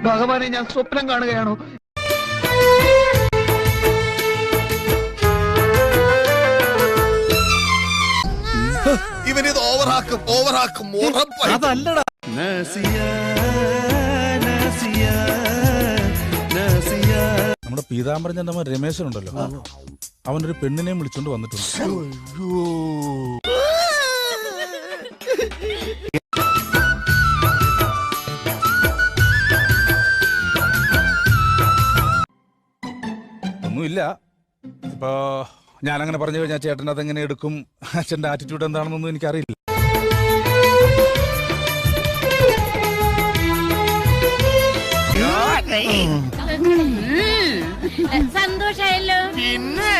ഭഗവാനെ, ഞാൻ സ്വപ്നം കാണുകയാണോ? ഇവനിത് ഓവറാക്കും അതല്ലടാ. നമ്മുടെ പീതാംബരൻ ചെന്നമ്മ രമേശനുണ്ടല്ലോ, അവനൊരു പെണ്ണിനെയും വിളിച്ചോണ്ട് വന്നിട്ടുണ്ട്. ഒന്നുമില്ല. ഇപ്പൊ ഞാനങ്ങനെ പറഞ്ഞു കഴിഞ്ഞാൽ ചേട്ടൻ അതെങ്ങനെ എടുക്കും, അച്ഛൻ്റെ ആറ്റിറ്റ്യൂഡ് എന്താണെന്നൊന്നും എനിക്കറിയില്ല. സന്തോഷായല്ലോ. പിന്നെ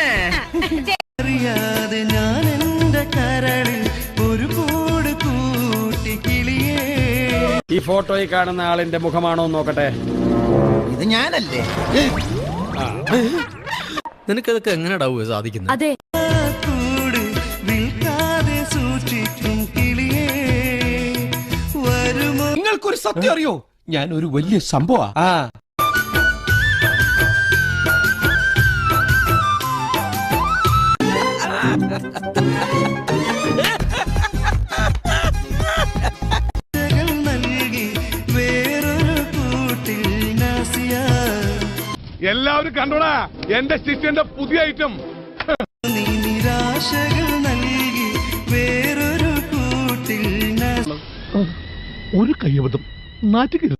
അറിയാതെ ഞാൻ എന്റെ കരളിൽ ഒരു കൂട് കൂട്ടി കിളിയേ. ഈ ഫോട്ടോയിൽ കാണുന്ന ആളിന്റെ മുഖമാണോ നോക്കട്ടെ. ഇത് ഞാനല്ലേ? നിനക്കതൊക്കെ എങ്ങനെയാ സാധിക്കുന്നത്? അതെ, കൂട് വിൽക്കാതെ സൂക്ഷിക്കും കിളിയേ വരുമോ? നിങ്ങൾക്കൊരു സത്യം അറിയോ? ഞാൻ ഒരു വലിയ സംഭവം. നൽകി വേറൊരു കൂട്ടിൽ നാസിയ. എല്ലാവരും കണ്ടോടാ എന്റെ ശിഷ്യന്റെ പുതിയ ഐറ്റം. നീ നിരാശകൾ നൽകി വേറൊരു കൂട്ടിൽ നാസിയ. ഒരു കയ്യബദ്ധം നാറ്റുകരുത്.